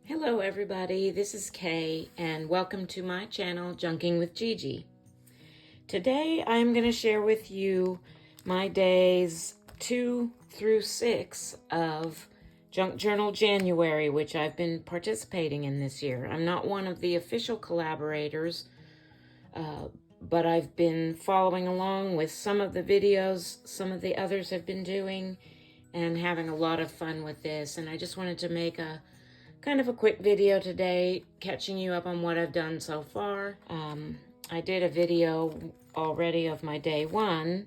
Hello everybody, this is Kay and welcome to my channel Junking with Gigi. Today I'm going to share with you my days 2 through 6 of Junk Journal January, which I've been participating in this year. I'm not one of the official collaborators, but I've been following along with some of the videos some of the others have been doing and having a lot of fun with this, and I just wanted to make a kind of a quick video today, catching you up on what I've done so far. I did a video already of my day 1,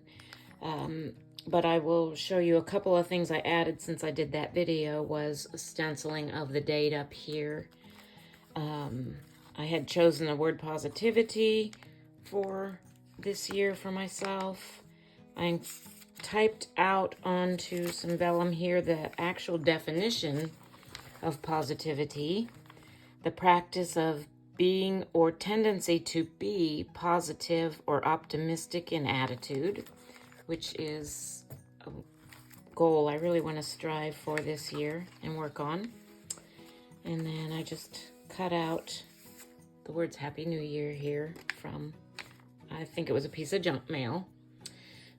but I will show you a couple of things I added since I did that video. Was a stenciling of the date up here. I had chosen the word positivity for this year for myself. I typed out onto some vellum here the actual definition of positivity: the practice of being or tendency to be positive or optimistic in attitude, which is a goal I really want to strive for this year and work on. And then I just cut out the words Happy New Year here from, I think it was a piece of junk mail.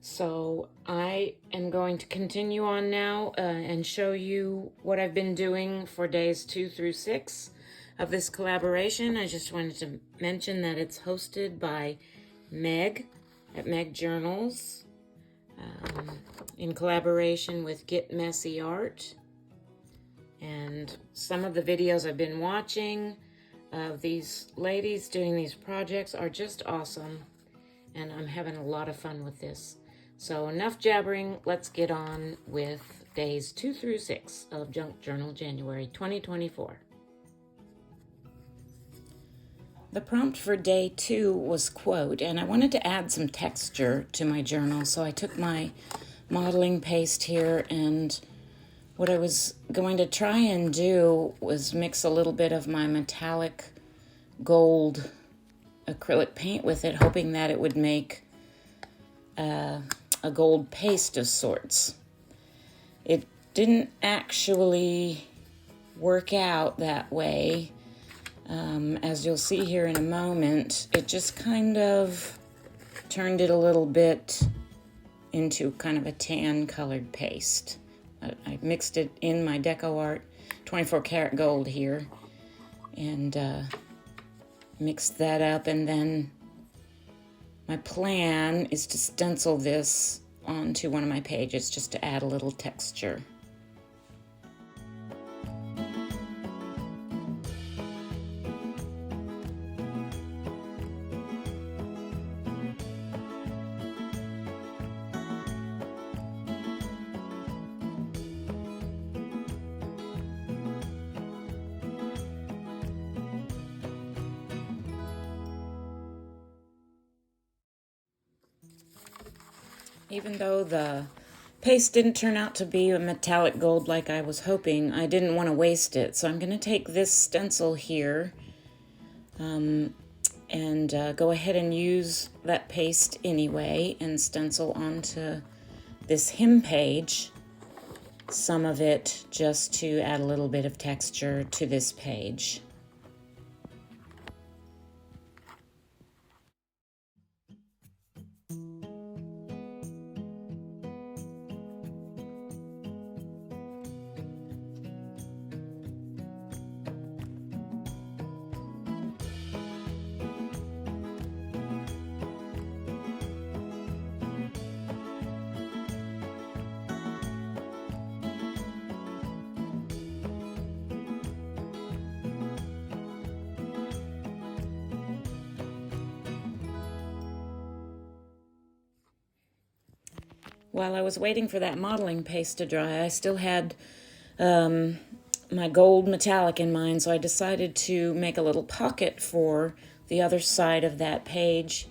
So I am going to continue on now and show you what I've been doing for days 2 through 6 of this collaboration. I just wanted to mention that it's hosted by Meg at Meg Journals in collaboration with Get Messy Art. And some of the videos I've been watching of these ladies doing these projects are just awesome, and I'm having a lot of fun with this. So enough jabbering, let's get on with days 2 through 6 of Junk Journal January 2024. The prompt for day 2 was quote, and I wanted to add some texture to my journal, so I took my modeling paste here, and what I was going to try and do was mix a little bit of my metallic gold acrylic paint with it, hoping that it would make a gold paste of sorts. It didn't actually work out that way. As you'll see here in a moment, it just kind of turned it a little bit into kind of a tan colored paste. I mixed it in my Deco Art 24 karat gold here and mixed that up, and then my plan is to stencil this onto one of my pages just to add a little texture. Even though the paste didn't turn out to be a metallic gold like I was hoping, I didn't want to waste it. So I'm going to take this stencil here and go ahead and use that paste anyway and stencil onto this hem page, some of it just to add a little bit of texture to this page. While I was waiting for that modeling paste to dry, I still had my gold metallic in mind, so I decided to make a little pocket for the other side of that page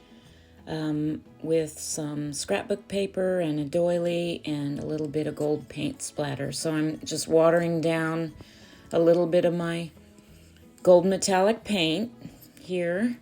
with some scrapbook paper and a doily and a little bit of gold paint splatter. So I'm just watering down a little bit of my gold metallic paint here.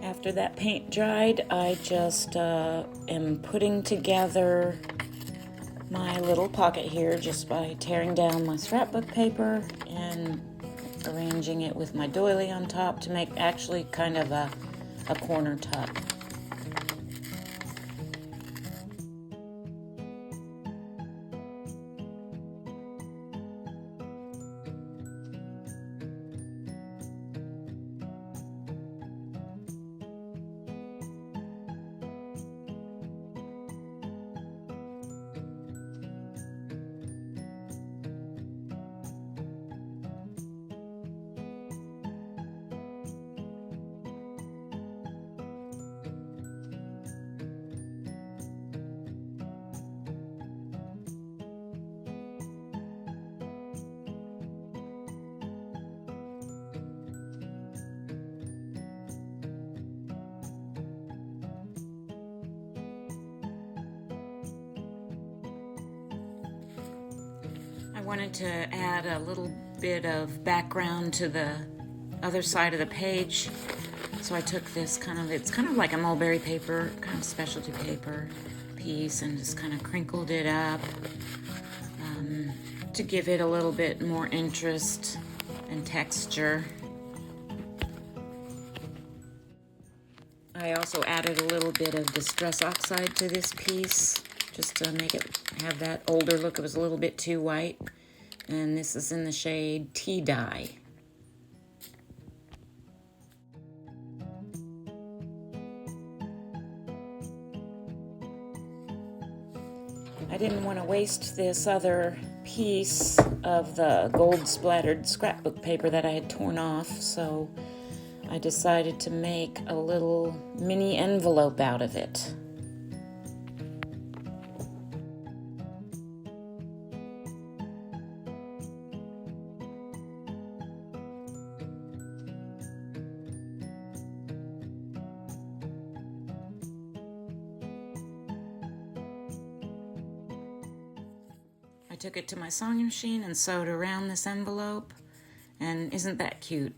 After that paint dried, I just am putting together my little pocket here just by tearing down my scrapbook paper and arranging it with my doily on top to make actually kind of a corner tuck. I wanted to add a little bit of background to the other side of the page, so I took this it's kind of like a mulberry paper, kind of specialty paper piece, and just kind of crinkled it up to give it a little bit more interest and texture. I also added a little bit of Distress Oxide to this piece, just to make it have that older look. It was a little bit too white. And this is in the shade Tea Dye. I didn't want to waste this other piece of the gold splattered scrapbook paper that I had torn off, so I decided to make a little mini envelope out of it. I took it to my sewing machine and sewed around this envelope, and isn't that cute?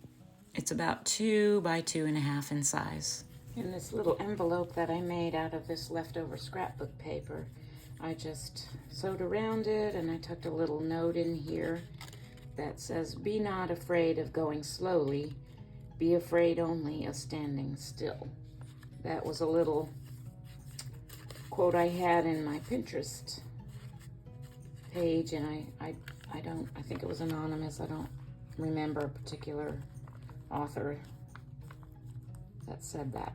It's about 2 by 2.5 in size. In this little envelope that I made out of this leftover scrapbook paper, I just sewed around it, and I tucked a little note in here that says, "Be not afraid of going slowly, be afraid only of standing still." That was a little quote I had in my Pinterest page, and I think it was anonymous. I don't remember a particular author that said that.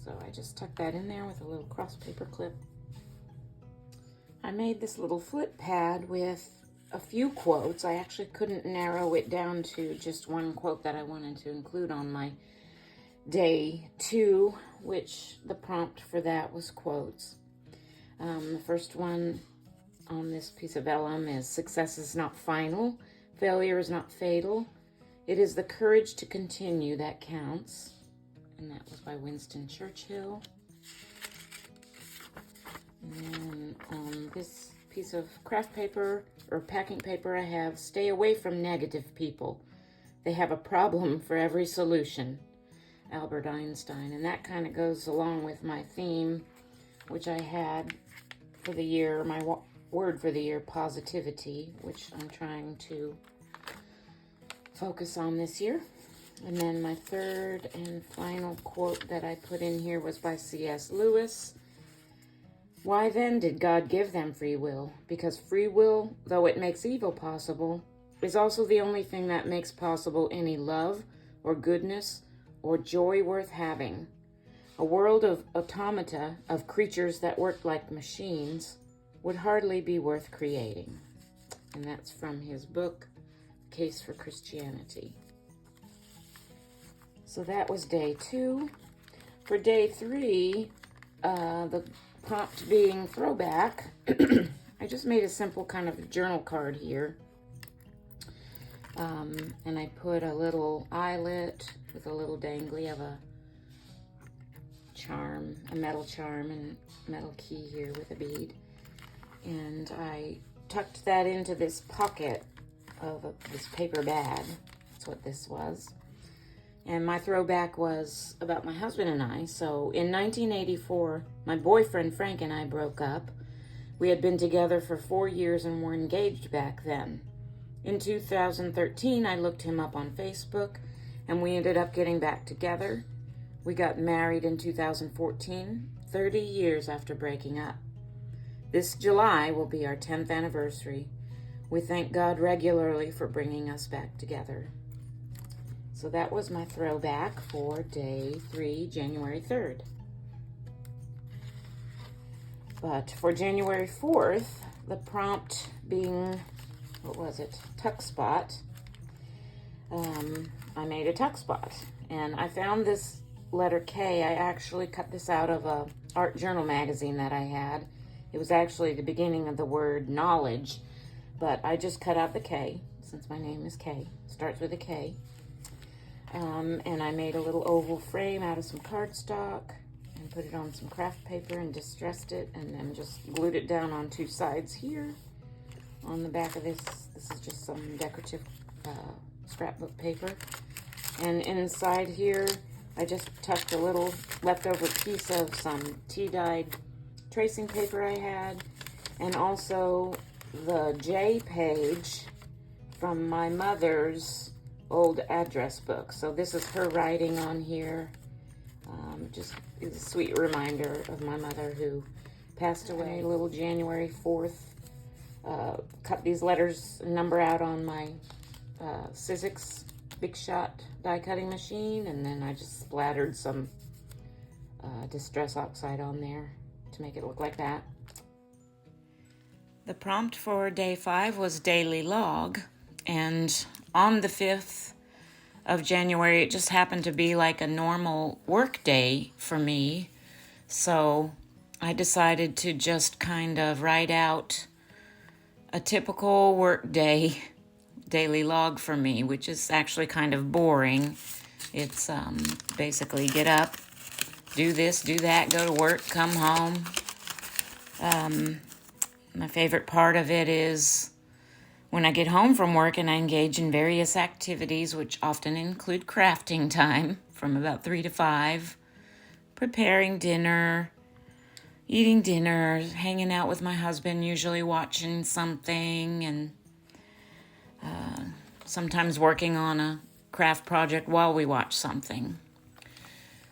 So I just tucked that in there with a little cross paper clip. I made this little flip pad with a few quotes. I actually couldn't narrow it down to just one quote that I wanted to include on my day 2, which the prompt for that was quotes. The first one on this piece of vellum is, "Success is not final, failure is not fatal. It is the courage to continue that counts." And that was by Winston Churchill. And then on this piece of craft paper or packing paper I have, "Stay away from negative people. They have a problem for every solution." Albert Einstein. And that kind of goes along with my theme, which I had for the year, my word for the year, positivity, which I'm trying to focus on this year. And then my third and final quote that I put in here was by C.S. Lewis. "Why then did God give them free will? Because free will, though it makes evil possible, is also the only thing that makes possible any love or goodness or joy worth having. A world of automata, of creatures that work like machines, would hardly be worth creating." And that's from his book, Case for Christianity. So that was day 2. For day 3, the prompt being throwback, I just made a simple kind of journal card here. And I put a little eyelet with a little dangly of a charm, a metal charm, and metal key here with a bead. And I tucked that into this pocket of this paper bag. That's what this was. And my throwback was about my husband and I. So in 1984, my boyfriend Frank and I broke up. We had been together for 4 years and were engaged back then. In 2013, I looked him up on Facebook, and we ended up getting back together. We got married in 2014, 30 years after breaking up. This July will be our 10th anniversary. We thank God regularly for bringing us back together. So that was my throwback for day 3, January 3rd. But for January 4th, the prompt being, tuck spot, I made a tuck spot. And I found this letter K. I actually cut this out of a art journal magazine that I had. It was actually the beginning of the word knowledge, but I just cut out the K, since my name is K. Starts with a K. And I made a little oval frame out of some cardstock and put it on some craft paper and distressed it, and then just glued it down on 2 sides here. On the back of this is just some decorative scrapbook paper. And inside here, I just tucked a little leftover piece of some tea-dyed tracing paper I had, and also the J page from my mother's old address book. So this is her writing on here. Just is a sweet reminder of my mother who passed away. A little January 4th. Cut these letters and number out on my Sizzix Big Shot die cutting machine, and then I just splattered some Distress Oxide on there to make it look like that. The prompt for day 5 was daily log, and on the 5th of January, it just happened to be like a normal work day for me. So I decided to just kind of write out a typical work day daily log for me, which is actually kind of boring. It's basically get up, do this, do that, go to work, come home. My favorite part of it is when I get home from work and I engage in various activities, which often include crafting time from about 3 to 5, preparing dinner, eating dinner, hanging out with my husband, usually watching something, and sometimes working on a craft project while we watch something.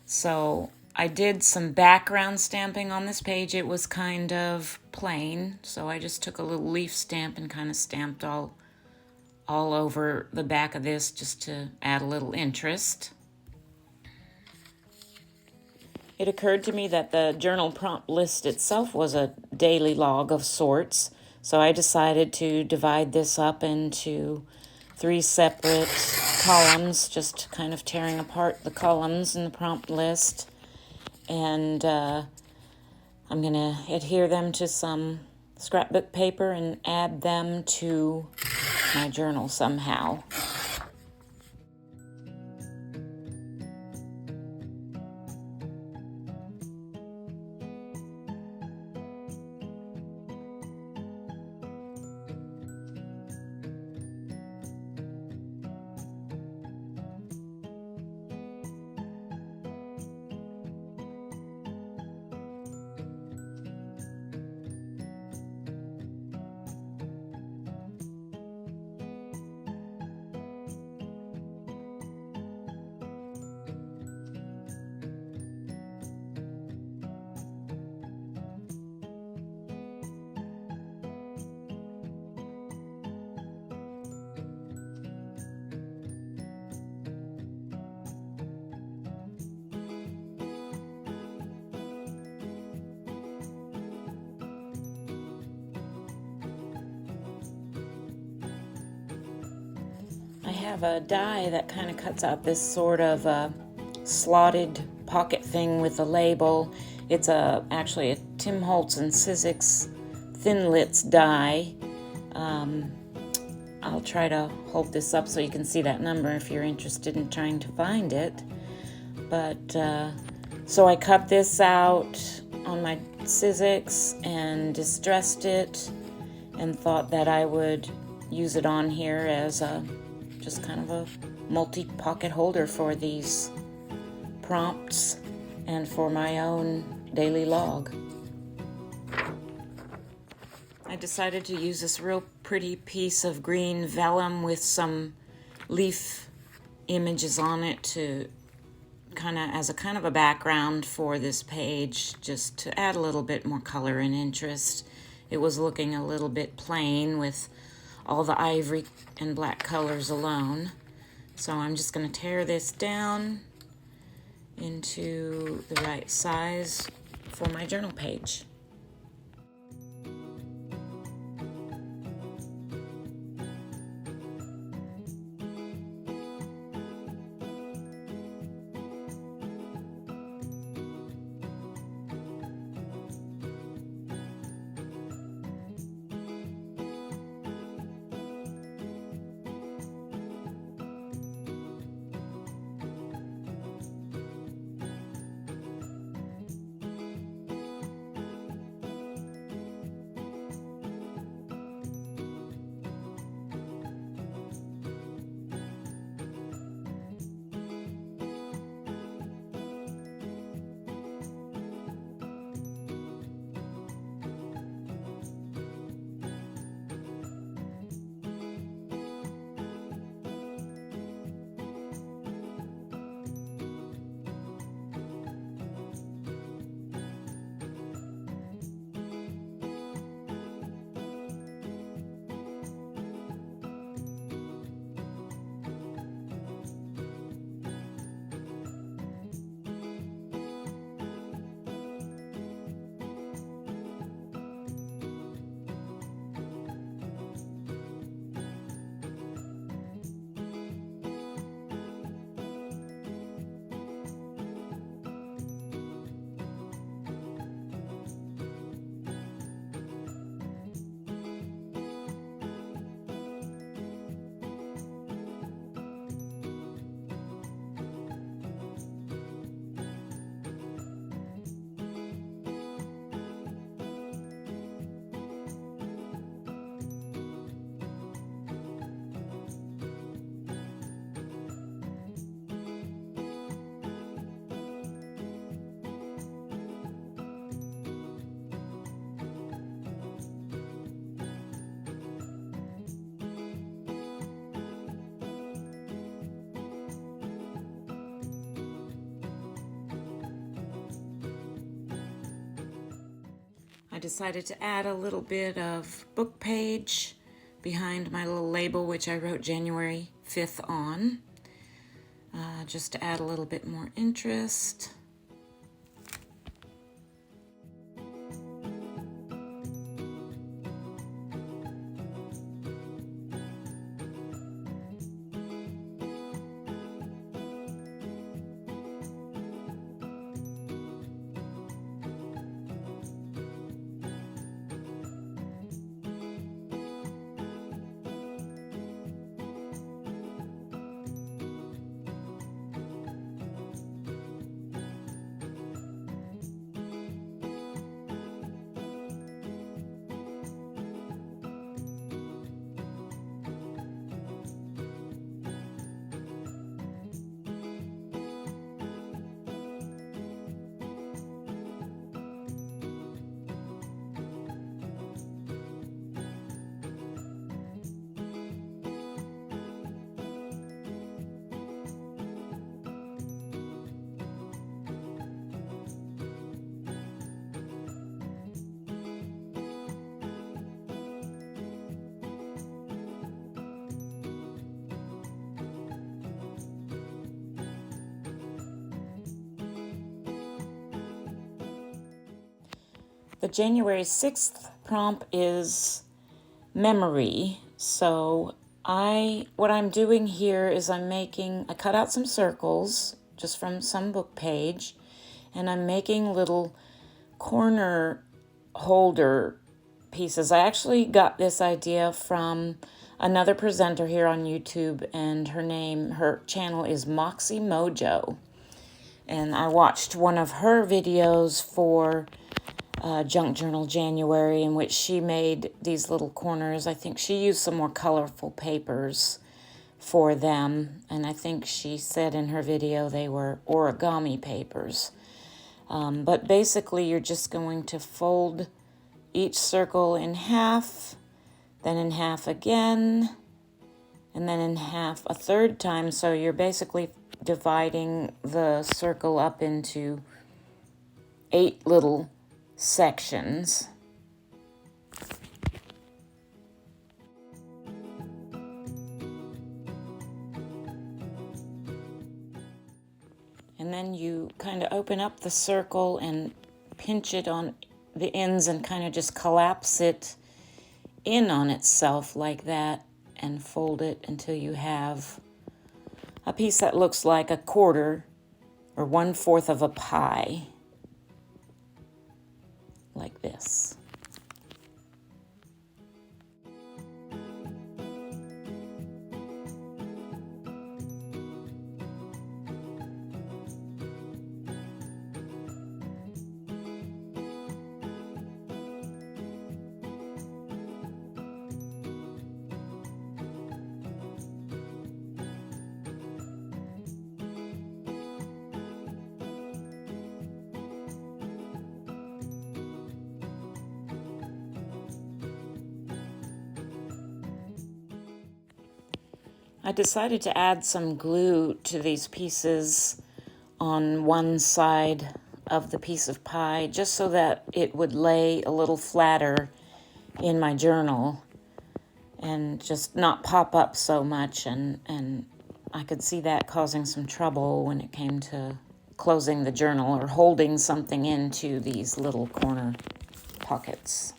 So I did some background stamping on this page. It was kind of plain, so I just took a little leaf stamp and kind of stamped all over the back of this just to add a little interest. It occurred to me that the journal prompt list itself was a daily log of sorts, so I decided to divide this up into 3 separate columns, just kind of tearing apart the columns in the prompt list. And I'm going to adhere them to some scrapbook paper and add them to my journal somehow. I have a die that kind of cuts out this sort of slotted pocket thing with a label. It's actually a Tim Holtz and Sizzix Thinlits die. I'll try to hold this up so you can see that number if you're interested in trying to find it. But so I cut this out on my Sizzix and distressed it and thought that I would use it on here as just kind of a multi-pocket holder for these prompts and for my own daily log. I decided to use this real pretty piece of green vellum with some leaf images on it to as a kind of a background for this page, just to add a little bit more color and interest. It was looking a little bit plain with all the ivory and black colors alone. So I'm just going to tear this down into the right size for my journal page. I decided to add a little bit of book page behind my little label, which I wrote January 5th on, just to add a little bit more interest. The January 6th prompt is memory. So what I'm doing here is I cut out some circles just from some book page, and I'm making little corner holder pieces. I actually got this idea from another presenter here on YouTube, and her channel is Moxie Mojo. And I watched one of her videos for Junk Journal January, in which she made these little corners. I think she used some more colorful papers for them, and I think she said in her video they were origami papers. But basically you're just going to fold each circle in half, then in half again, and then in half a third time. So you're basically dividing the circle up into 8 little sections. And then you kind of open up the circle and pinch it on the ends and kind of just collapse it in on itself like that and fold it until you have a piece that looks like a quarter or 1/4 of a pie, like this. I decided to add some glue to these pieces on one side of the piece of pie just so that it would lay a little flatter in my journal and just not pop up so much, and I could see that causing some trouble when it came to closing the journal or holding something into these little corner pockets.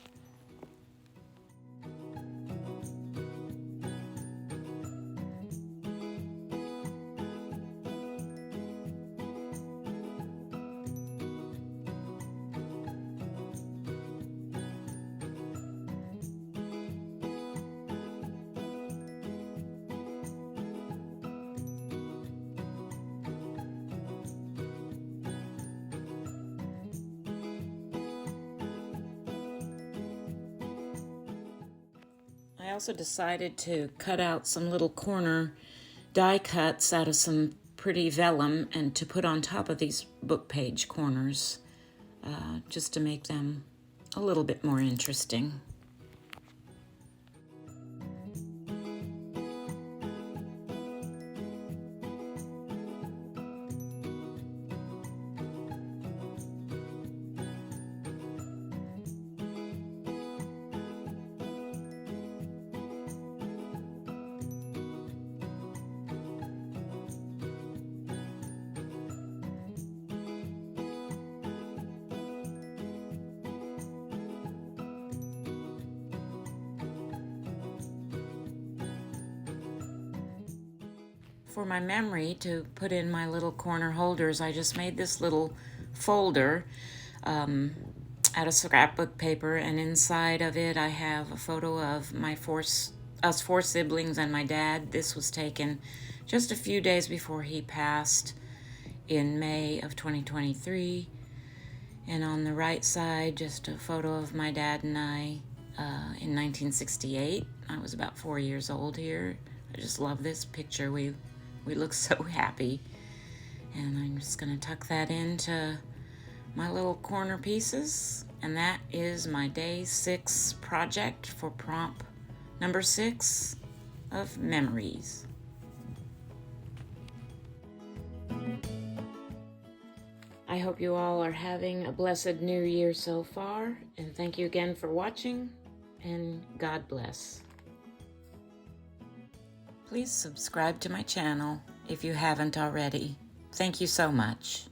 I also decided to cut out some little corner die cuts out of some pretty vellum and to put on top of these book page corners, just to make them a little bit more interesting. For my memory to put in my little corner holders, I just made this little folder out of scrapbook paper, and inside of it I have a photo of us four siblings and my dad. This was taken just a few days before he passed in May of 2023. And on the right side, just a photo of my dad and I in 1968. I was about 4 years old here. I just love this picture. We look so happy. And I'm just going to tuck that into my little corner pieces. And that is my day 6 project for prompt number 6 of memories. I hope you all are having a blessed new year so far. And thank you again for watching. And God bless. Please subscribe to my channel if you haven't already. Thank you so much.